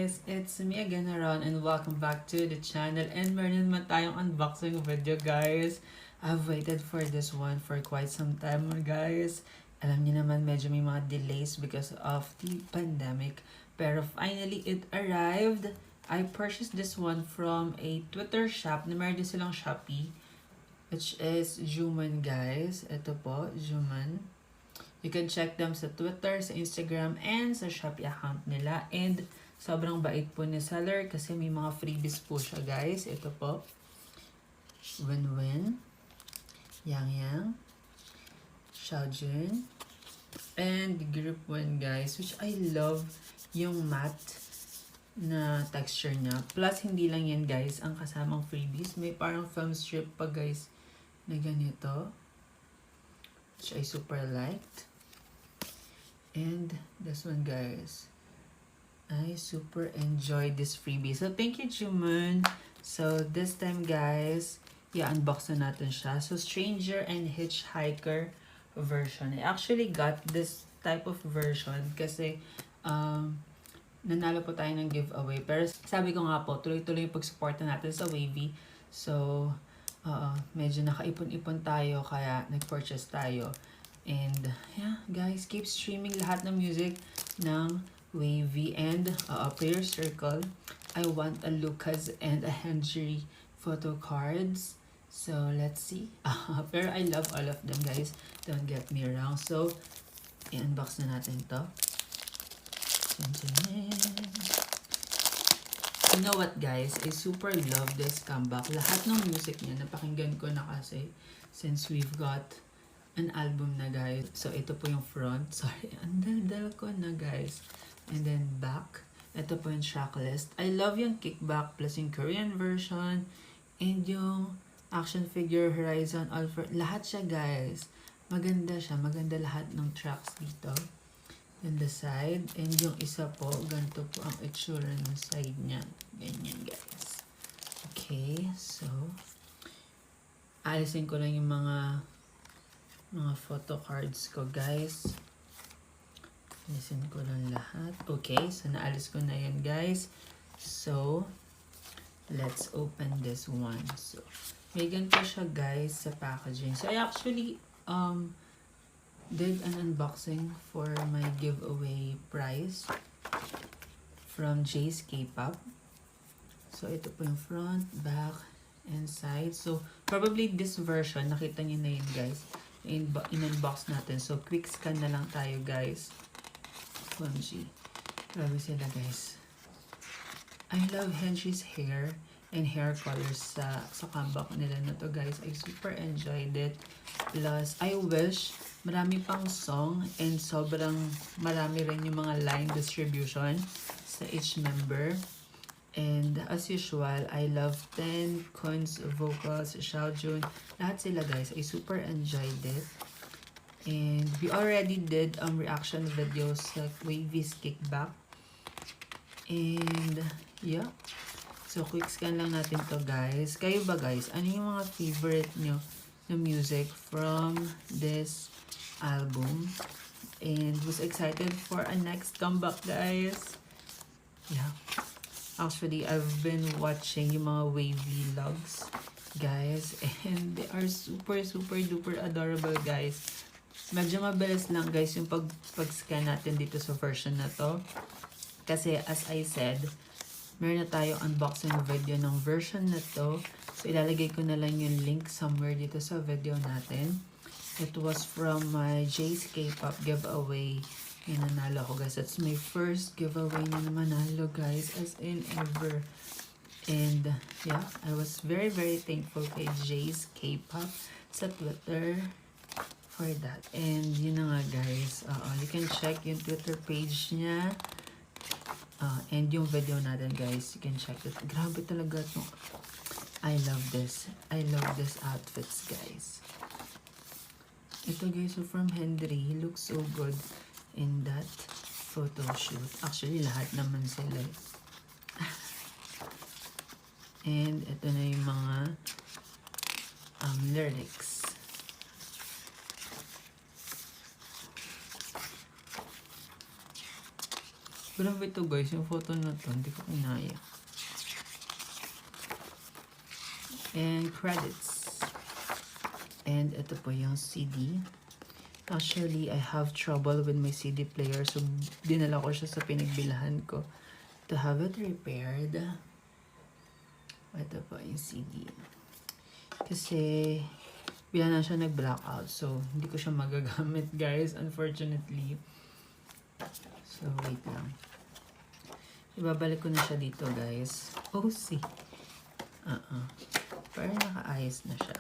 guys! It's me again Aron and welcome back to the channel and meron naman tayong unboxing video guys. I've waited for this one for quite some time guys. Alam niyo naman medyo may mga delays because of the pandemic. Pero finally it arrived. I purchased this one from a Twitter shop na meron din silang Shopee. Which is Juman guys. Ito po, Juman. You can check them sa Twitter, sa Instagram, and sa Shopee account nila. And sobrang bait po ni seller kasi may mga freebies po siya guys. Ito po. Win-win. Yang-yang. Xiaojun. And group 1 guys. Which I love yung matte na texture niya. Plus, hindi lang yan guys ang kasamang freebies. May parang film strip pa guys na ganito. Which I super liked. And this one guys, I super enjoyed this freebie. So thank you Juman. So this time guys, i-unbox na natin siya. So Stranger and Hitchhiker version. I actually got this type of version kasi nanalo po tayo ng giveaway. Pero sabi ko nga po, tuloy-tuloy yung pag-suporta natin sa Wavy. So medyo nakaipon-ipon tayo kaya nag-purchase tayo. And yeah, guys, keep streaming lahat ng music ng Wavy and Prayer Circle. I want a Lucas and a Henry photo cards. So let's see. Pero I love all of them, guys. Don't get me wrong. So i-unbox na natin to. You know what, guys? I super love this comeback. Lahat ng music niya napakinggan ko na kasi since we've got an album na guys. So ito po yung front. Sorry, ang dal-dal ko na guys. And then back. Ito po yung track list. I love yung Kickback plus yung Korean version. And yung action figure Horizon all for lahat siya guys. Maganda siya. Maganda lahat ng tracks dito. And the side. And yung isa po, ganito po ang itsura ng side niya. Ganyan guys. Okay, so alisin ko lang yung mga photo cards ko guys. Alisin ko lang lahat. Okay, so naalis ko na yan guys. So let's open this one. So may ganito siya guys sa packaging. So I actually did an unboxing for my giveaway prize from Jay's K-pop. So ito po yung front, back, and side. So probably this version nakita niyo na yun guys. In-unbox natin. So, quick scan na lang tayo, guys. OMG. Grabe sila, guys. I love Henry's hair and hair colors sa comeback nila na to, guys. I super enjoyed it. Plus, I wish marami pang song and sobrang marami rin yung mga line distribution sa each member. And as usual, I love 10, Kun's vocals, Xiaojun, lahat sila guys. I super enjoyed it. And we already did reaction videos sa Wayv's Kickback. And yeah. So quick scan lang natin to guys. Kayo ba guys? Ano yung mga favorite nyo na music from this album? And was excited for a next comeback guys. Yeah. Actually, I've been watching yung mga Wavy vlogs, guys. And they are super, super, duper adorable, guys. Medyo mabilis lang, guys, yung pag-scan natin dito sa version na to. Kasi, as I said, meron na tayong unboxing video ng version na to. So, ilalagay ko na lang yung link somewhere dito sa video natin. It was from my Jay's K-pop giveaway. Yung nanalo ko guys. That's my first giveaway na manalo guys. As in ever. And yeah, I was very very thankful kay Jay's K-pop sa Twitter for that. And yun na nga guys. You can check yung Twitter page niya. And yung video natin guys. You can check it. Grabe talaga ito. I love this. I love this outfits guys. Ito guys. So from Henry. He looks so good in that photo shoot. Actually, lahat naman sila. And ito na yung mga lyrics. Grabe ito guys, yung photo na to, hindi ko kinaya. And credits. And ito po yung CD. Actually, I have trouble with my CD player, so dinala ko siya sa pinagbilahan ko to have it repaired. Ito po yung CD. Kasi, bila na siya nag-blackout, so hindi ko siya magagamit guys, unfortunately. So, wait lang. Ibabalik ko na siya dito guys. Oh, see. Parang nakaayos na siya.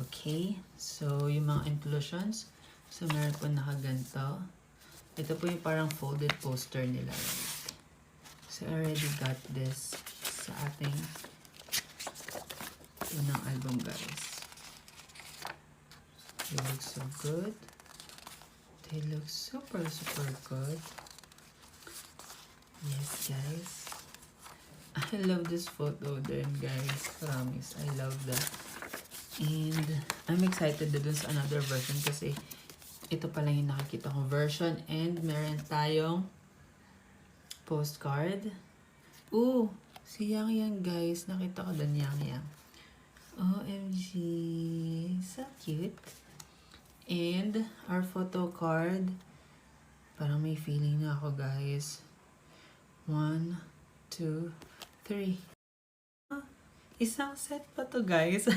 Okay. So, yung mga inclusions. So, meron po nakaganto. Ito po yung parang folded poster nila. Right? So, I already got this sa ating unang album guys. They look so good. They look super good. Yes, guys. I love this photo then, guys. Promise. I love that. And I'm excited na dun sa another version kasi ito pala yung nakikita kong version. And meron tayong postcard. Ooh, si Yang Yang, guys. Nakita ko dun Yang Yang. OMG. So cute. And our photo card. Parang may feeling na ako, guys. 1, 2, 3. Isang set pa to guys.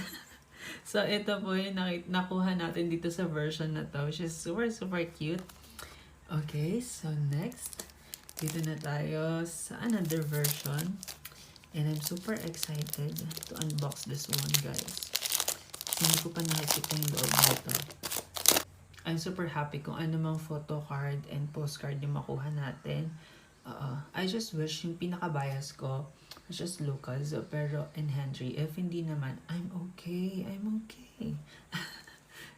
So, ito po yung nakuha natin dito sa version na to. Which is super cute. Okay, so next. Dito na tayo sa another version. And I'm super excited to unbox this one guys. Hindi ko pa nakikita yung loob nito. I'm super happy kung ano mang photo card and postcard yung makuha natin. I just wish yung pinaka-bias ko is just Lucas, pero and Henry. If hindi naman, I'm okay.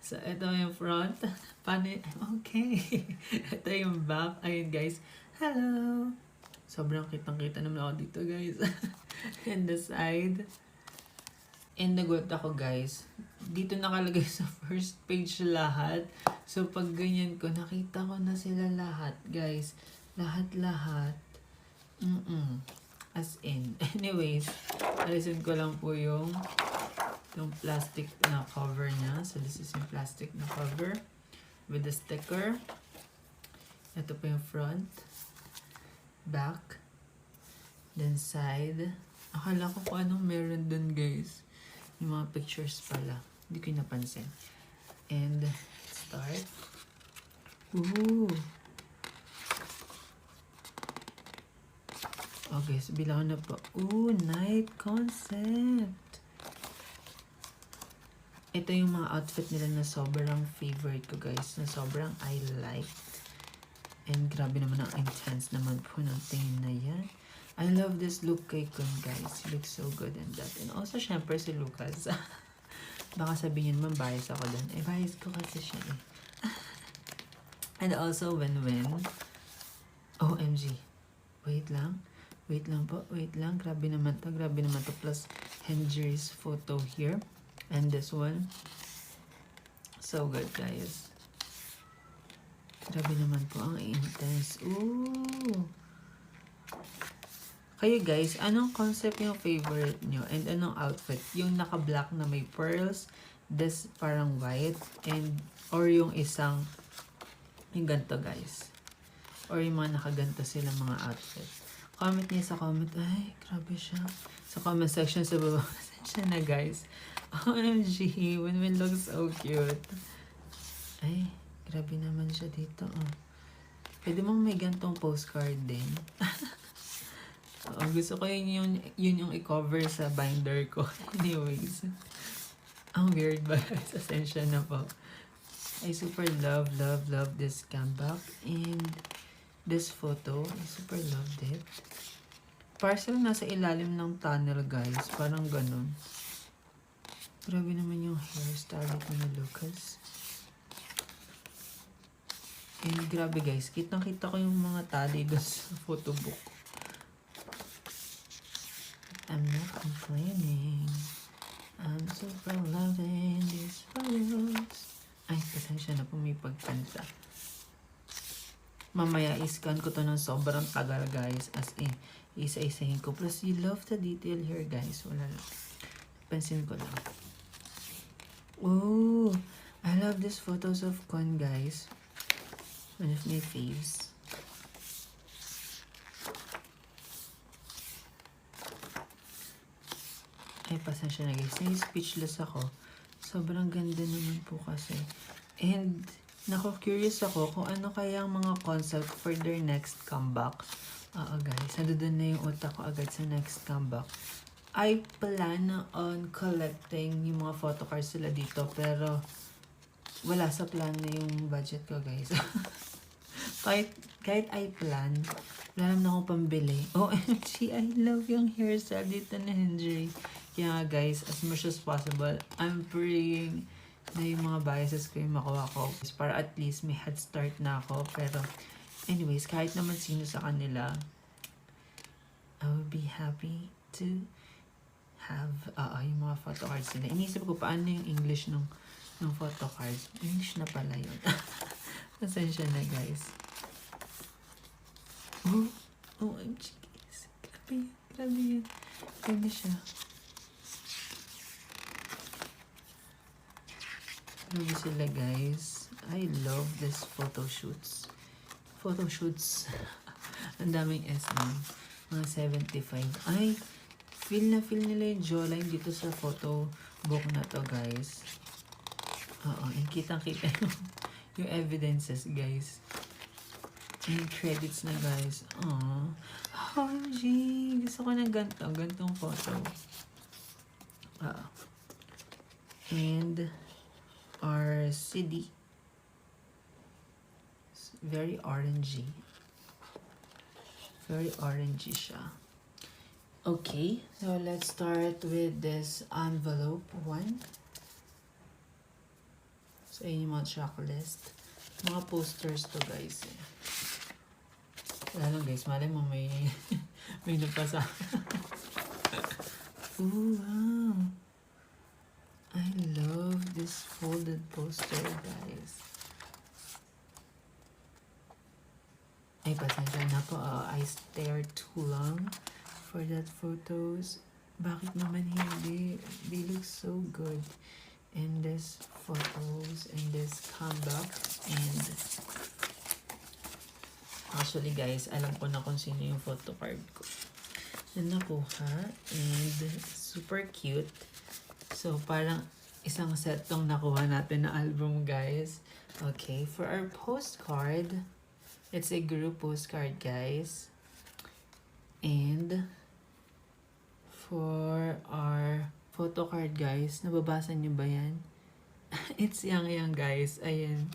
So, ito yung front. Paano? I'm okay. Ito yung back. Ayun, guys. Hello! Sobrang kitang-kita naman ako dito, guys. And the side. And nagulat ako, guys. Dito nakalagay sa first page lahat. So, pag ganyan ko, nakita ko na sila lahat, guys. Lahat. As in. Anyways, alisin ko lang po yung plastic na cover niya. So, this is yung plastic na cover with the sticker. Ito po yung front, back, then side. Akala ko kung anong meron dun, guys. Yung mga pictures pala. Hindi ko napansin. And, start. Ooh! Okay, so bilang na po. Ooh, night concept. Ito yung mga outfit nila na sobrang favorite ko, guys. Na sobrang I liked. And grabe naman ang intense naman po ng tingin na yan. I love this look kay Kun, guys. He looks so good in that. And also, syempre si Lucas. Baka sabihin naman, bias ako dun. Eh, bias ko kasi siya eh. And also, Win-Win. OMG. Wait lang po. Grabe naman to. Plus, Henry's photo here. And this one. So good, guys. Grabe naman po. Ang intense. Ooh! Kayo, guys, anong concept yung favorite nyo? And anong outfit? Yung naka-black na may pearls. This parang white. Or yung isang yung ganito, guys. Or yung mga nakaganto sila mga outfit. Comment niya sa comment. Ay, grabe siya. Sa comment section sa baba. Siya na, guys. OMG, Win-Win looks so cute. Ay, grabe naman siya dito. Oh. Pwede mong may gantong postcard din. Gusto ko yun yung i-cover sa binder ko. Anyways. Ang weird ba? Asensya na po. I super love this comeback. And this photo, I super loved it. Parcel nasa ilalim ng tunnel, guys. Parang ganun. Grabe naman yung hairstyle ni Lucas. And grabe, guys. Kitang-kita ko yung mga tali doon sa photobook. I'm not complaining. I'm super loving these photos. Ay, pasensya na po may pagkanta. Mamaya iscan ko to ng sobrang tagal guys. As in, isa-isahin ko. Plus, you love the detail here guys. Wala lang. Pansin ko lang. Oh, I love these photos of Con guys. One of my faves. Ay, pasensya na guys. Speechless ako. Sobrang ganda naman po kasi. And, curious ako kung ano kaya ang mga concept for their next comeback. Oo guys, nandoon na yung utak ko agad sa next comeback. I plan on collecting yung mga photocards sila dito, pero wala sa plan na yung budget ko guys. kahit I plan, wala naman akong pambili. OMG, I love yung hairstyle dito ni Henry. Kaya guys, as much as possible, I'm praying na yung mga biases ko yung makuha ko. Para at least may head start na ako. Pero anyways, kahit naman sino sa kanila, I will be happy to have yung mga photo cards nila. Inisip ko paano yung English ng photo cards. English na pala yun. Pasensya na guys. OMG guys. Grabe yun. Ganda siya. Grabe sila guys. I love this photo shoots. Ang daming S na. Mga 75. Ay, feel nila yung jawline dito sa photo book na to guys. Yung kitang-kita yung evidences guys. Yung credits na guys. OMG. Gusto ko ng gantong photo. And our CD. Very orangey. Very orangey siya. Okay, so let's start with this envelope one. So, yun yung mga checklist. Mga posters to guys. Wala lang guys, malay mo may napasa. Ooh, wow. I love this folded poster, guys. Ay, pasensya na po. I stared too long for that photos. Bakit naman hindi? They look so good in this photos, in this comeback. And actually, guys, alam ko na kung sino yung photo card ko. Na nakuha. And super cute. So, parang isang set tong nakuha natin na album, guys. Okay, for our postcard, it's a group postcard, guys. And for our photo card, guys, nababasa niyo ba yan? It's yang, guys. Ayan.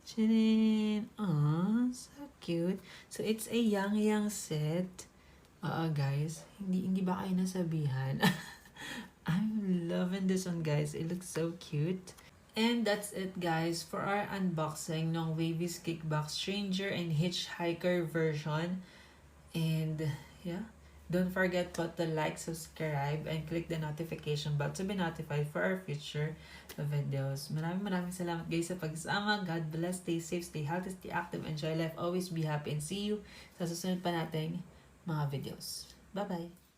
Chinin! Aww, so cute. So, it's a yang set. Guys. Hindi ba kayo nasabihan? I'm loving this one, guys. It looks so cute. And that's it, guys, for our unboxing ng Wayv Kickback Stranger and Hitchhiker version. And yeah, don't forget to like, subscribe, and click the notification bell to be notified for our future videos. Maraming salamat, guys, sa pagsama. God bless. Stay safe, stay healthy, stay active, enjoy life, always be happy, and see you sa susunod pa nating mga videos. Bye-bye!